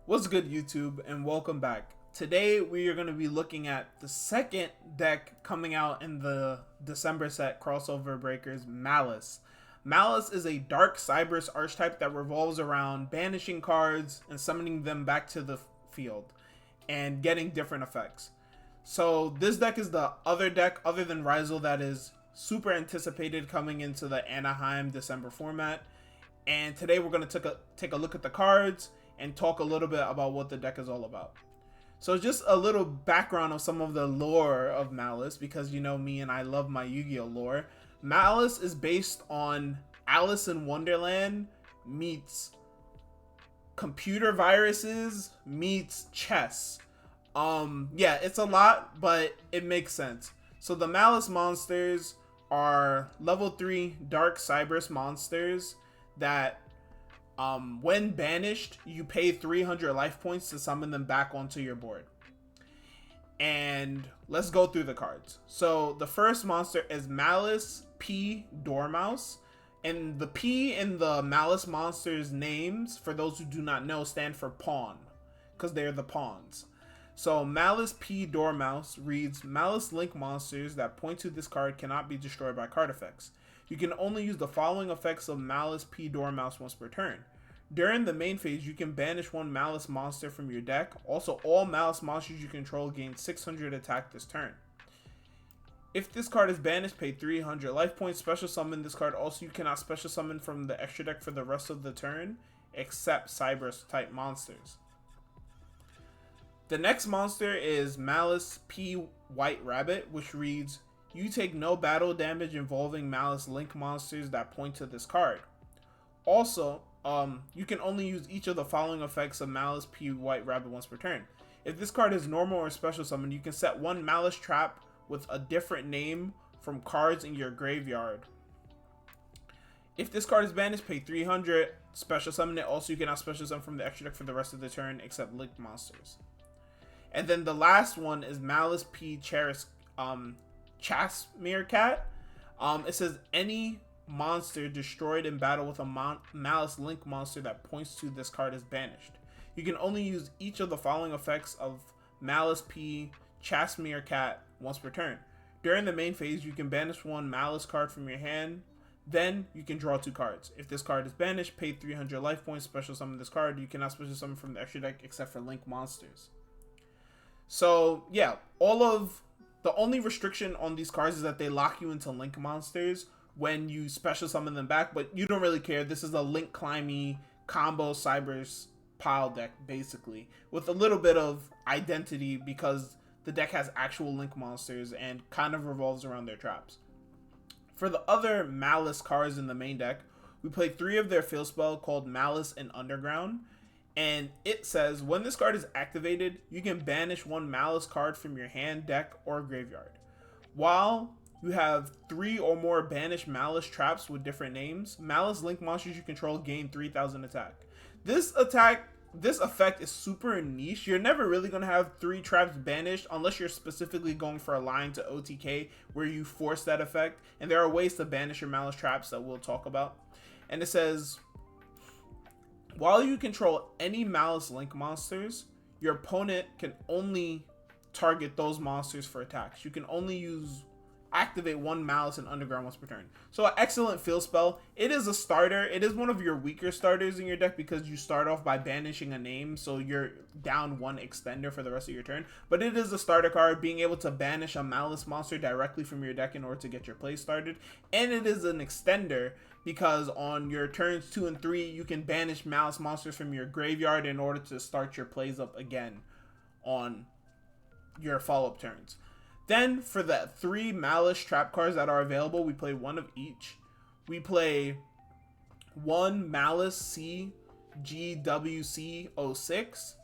What's good, YouTube, and welcome back. Today we are going to be looking at the second deck coming out in the December set crossover breakers, Malice. Malice is a dark Cyberse archetype that revolves around banishing cards and summoning them back to the field and getting different effects. So this deck is the other deck other than Rizal that is super anticipated coming into the Anaheim December format. And today we're going to take a look at the cards and talk a little bit about what the deck is all about. So just a little background of some of the lore of Malice, because you know me and I love my Yu-Gi-Oh lore. Malice is based on Alice in Wonderland meets computer viruses meets chess. Yeah, it's a lot, but it makes sense. So the Malice monsters are level 3 dark Cyberse monsters that when banished, you pay 300 life points to summon them back onto your board. And let's go through the cards. So the first monster is Malice P Dormouse. And the P in the Malice monsters' names, for those who do not know, stand for pawn, because they're the pawns. So Malice P Dormouse reads, Malice Link monsters that point to this card cannot be destroyed by card effects. You can only use the following effects of Malice P Dormouse once per turn. During the main phase, you can banish one Malice monster from your deck. Also, all Malice monsters you control gain 600 attack this turn. If this card is banished, pay 300 life points. Special summon this card. Also, you cannot special summon from the extra deck for the rest of the turn, except Cyberse type monsters. The next monster is Malice P White Rabbit, which reads, you take no battle damage involving Malice Link monsters that point to this card. Also, you can only use each of the following effects of Malice P White Rabbit once per turn. If this card is normal or special summon, you can set one Malice Trap with a different name from cards in your graveyard. If this card is banished, pay 300, special summon it. Also, you cannot special summon from the extra deck for the rest of the turn except linked monsters. And then the last one is Malice P Chasm Cat. It says any monster destroyed in battle with a Malice Link monster that points to this card is banished. You can only use each of the following effects of Malice P Chasm Cat once per turn. During the main phase, you can banish one Malice card from your hand. Then you can draw 2 cards. If this card is banished, pay 300 life points. Special summon this card. You cannot special summon from the extra deck except for Link monsters. So yeah, the only restriction on these cards is that they lock you into Link monsters when you special summon them back, but you don't really care. This is a Link Climby combo Cyberse pile deck, basically, with a little bit of identity because the deck has actual Link monsters and kind of revolves around their traps. For the other Malice cards in the main deck, we play 3 of their field spell called Malice Underground. And it says, when this card is activated, you can banish one Malice card from your hand, deck, or graveyard. While you have 3 or more banished Malice traps with different names, Malice Link monsters you control gain 3000 attack. This effect is super niche. You're never really going to have 3 traps banished unless you're specifically going for a line to OTK where you force that effect. And there are ways to banish your Malice traps that we'll talk about. And it says, while you control any Malice Link monsters, your opponent can only target those monsters for attacks. You can only activate one Malice Underground once per turn. So an excellent field spell. It is a starter. It is one of your weaker starters in your deck because you start off by banishing a name, so you're down 1 extender for the rest of your turn. But it is a starter card, being able to banish a Malice monster directly from your deck in order to get your play started. And it is an extender because on your turns 2 and 3, you can banish Malice monsters from your graveyard in order to start your plays up again on your follow-up turns. Then for the 3 Malice Trap cards that are available, we play 1 of each. We play 1 Malice CGWC06,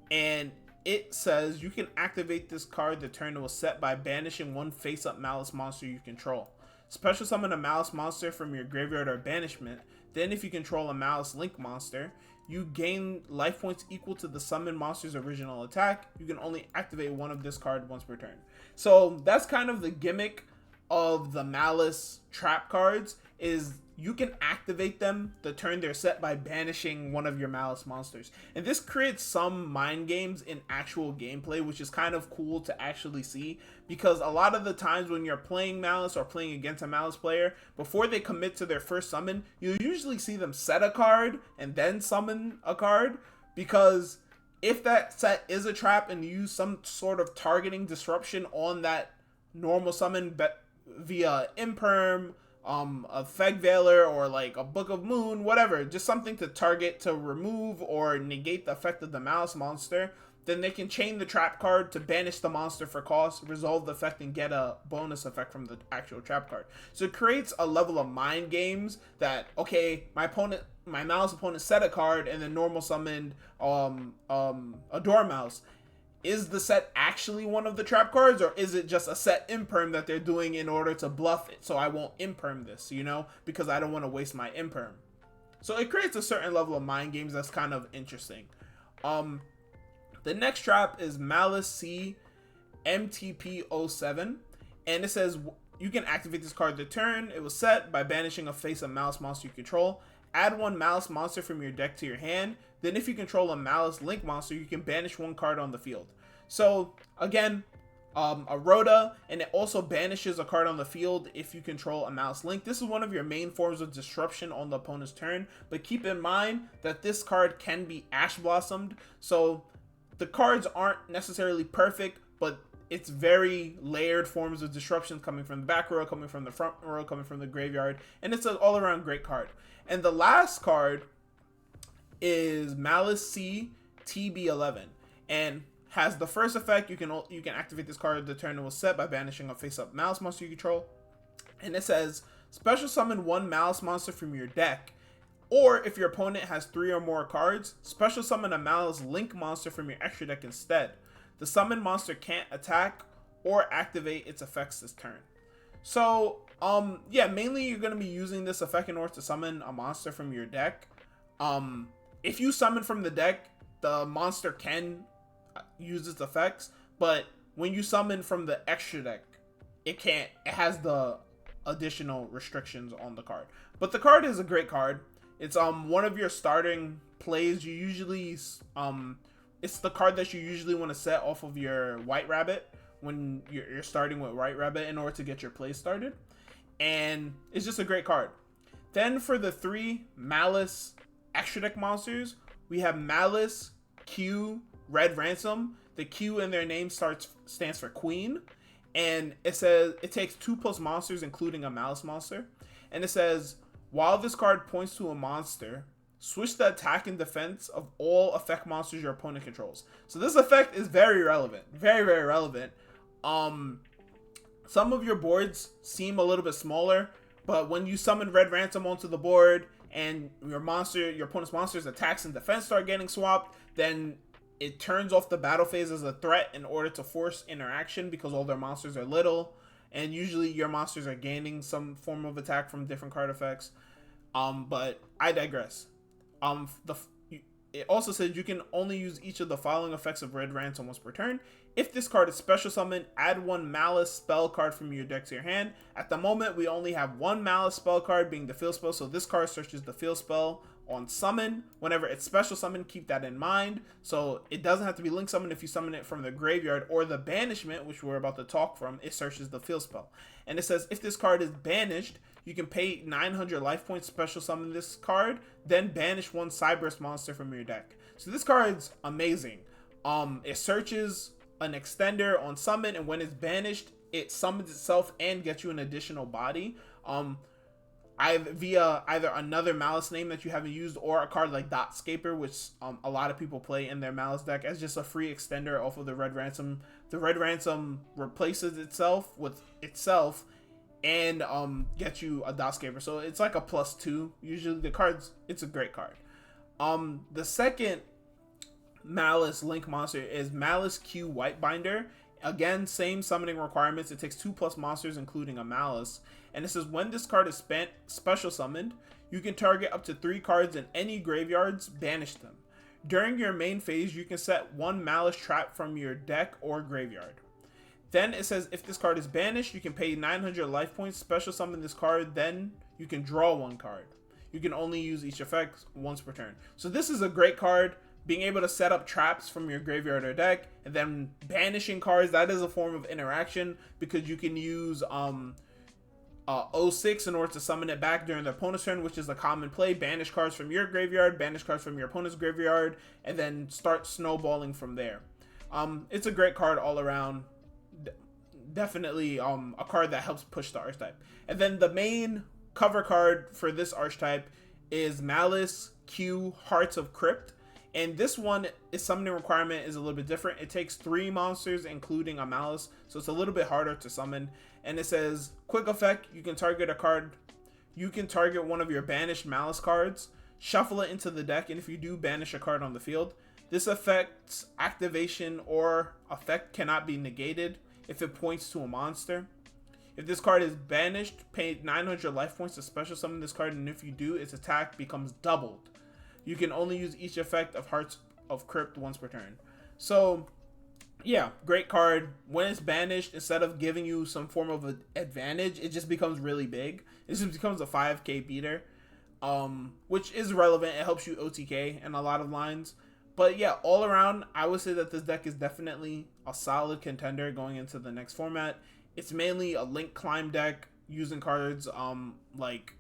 and it says you can activate this card the turn it was set by banishing 1 face-up Malice monster you control. Special summon a Malice monster from your graveyard or banishment. Then if you control a Malice Link monster, you gain life points equal to the summon monster's original attack. You can only activate 1 of this card once per turn. So that's kind of the gimmick of the Malice Trap cards, is you can activate them the turn they're set by banishing one of your Malice monsters. And this creates some mind games in actual gameplay, which is kind of cool to actually see, because a lot of the times when you're playing Malice or playing against a Malice player, before they commit to their first summon, you usually see them set a card and then summon a card, because if that set is a trap and you use some sort of targeting disruption on that normal summon via Imperm, a Feg Veiler, or like a Book of Moon, whatever, just something to target to remove or negate the effect of the Malice monster, then they can chain the trap card to banish the monster for cost, resolve the effect, and get a bonus effect from the actual trap card. So it creates a level of mind games that, okay, my Malice opponent set a card and then normal summoned a Dormouse. Is the set actually one of the trap cards, or is it just a set imperm that they're doing in order to bluff it? So I won't imperm this, you know, because I don't want to waste my imperm. So it creates a certain level of mind games that's kind of interesting. The next trap is Malice Tb11, and it says you can activate this card the turn it was set by banishing a face of Malice monster you control. Add one Malice monster from your deck to your hand. Then if you control a Malice Link monster, you can banish one card on the field. So again, a Rhoda, and it also banishes a card on the field if you control a Malice Link. This is one of your main forms of disruption on the opponent's turn, but keep in mind that this card can be Ash Blossomed, so the cards aren't necessarily perfect, but it's very layered forms of disruption, coming from the back row, coming from the front row, coming from the graveyard, and it's an all-around great card. And the last card is Malice Tb11, and has the first effect. You can activate this card the turn it was set by banishing a face-up Malice monster you control. And it says special summon one Malice monster from your deck, or if your opponent has 3 or more cards, special summon a Malice Link monster from your extra deck instead. The summon monster can't attack or activate its effects this turn. So yeah, mainly you're going to be using this effect in order to summon a monster from your deck. If you summon from the deck, the monster can use its effects, but when you summon from the extra deck, it can't. It has the additional restrictions on the card. But the card is a great card. It's one of your starting plays. You usually it's the card that you usually want to set off of your White Rabbit when you're starting with White Rabbit in order to get your play started, and it's just a great card. Then for the 3 Malice extra deck monsters, we have Malice Q Red Ransom. The Q in their name stands for Queen, and it says it takes 2+ monsters, including a Malice monster. And it says while this card points to a monster, switch the attack and defense of all effect monsters your opponent controls. So this effect is very relevant, very, very relevant. Some of your boards seem a little bit smaller, but when you summon Red Ransom onto the board and your opponent's monster's attacks and defense start getting swapped, then it turns off the battle phase as a threat in order to force interaction, because all their monsters are little, and usually your monsters are gaining some form of attack from different card effects. But I digress. It also says you can only use each of the following effects of Red Ransom once per turn. If this card is special summoned, add one Malice spell card from your deck to your hand. At the moment, we only have one Malice spell card, being the field spell, so this card searches the field spell on summon. Whenever it's special summoned, keep that in mind. So it doesn't have to be link summoned. If you summon it from the graveyard or the banishment, which we're about to talk from, it searches the field spell. And it says if this card is banished, you can pay 900 life points, special summon this card, then banish one Cyberse monster from your deck. So this card's amazing. It searches an extender on summon, and when it's banished, it summons itself and gets you an additional body. Via either another Malice name that you haven't used, or a card like Dotscaper, which a lot of people play in their Malice deck as just a free extender off of the Red Ransom. The Red Ransom replaces itself with itself and gets you a Dotscaper. So it's like a +2. Usually the cards, it's a great card. The second Malice Link monster is Malice Q White Binder. Again, same summoning requirements. It takes 2+ monsters, including a Malice. And it says when this card is special summoned, you can target up to 3 cards in any graveyards, banish them. During your main phase, you can set one Malice Trap from your deck or graveyard. Then it says if this card is banished, you can pay 900 life points, special summon this card, then you can draw 1 card. You can only use each effect once per turn. So this is a great card. Being able to set up traps from your graveyard or deck, and then banishing cards, that is a form of interaction, because you can use 06 in order to summon it back during the opponent's turn, which is a common play. Banish cards from your graveyard, banish cards from your opponent's graveyard, and then start snowballing from there. It's a great card all around. Definitely a card that helps push the archetype. And then the main cover card for this archetype is Malice Q Hearts of Crypt. And this one, its summoning requirement is a little bit different. It takes 3 monsters, including a Malice, so it's a little bit harder to summon. And it says, quick effect, you can target a card. You can target one of your banished Malice cards, shuffle it into the deck, and if you do, banish a card on the field. This effect's activation or effect cannot be negated if it points to a monster. If this card is banished, pay 900 life points to special summon this card, and if you do, its attack becomes doubled. You can only use each effect of Hearts of Crypt once per turn. So, yeah, great card. When it's banished, instead of giving you some form of an advantage, it just becomes really big. It just becomes a 5k beater, which is relevant. It helps you OTK in a lot of lines. But yeah, all around, I would say that this deck is definitely a solid contender going into the next format. It's mainly a link climb deck using cards like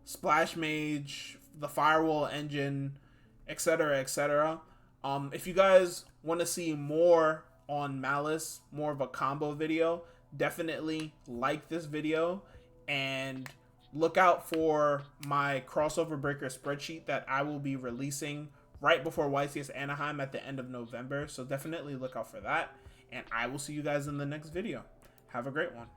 Splash Mage, the Firewall Engine, etc, etc. If you guys want to see more on Malice, more of a combo video, definitely like this video and look out for my crossover breaker spreadsheet that I will be releasing right before YCS Anaheim at the end of November. So definitely look out for that, and I will see you guys in the next video. Have a great one.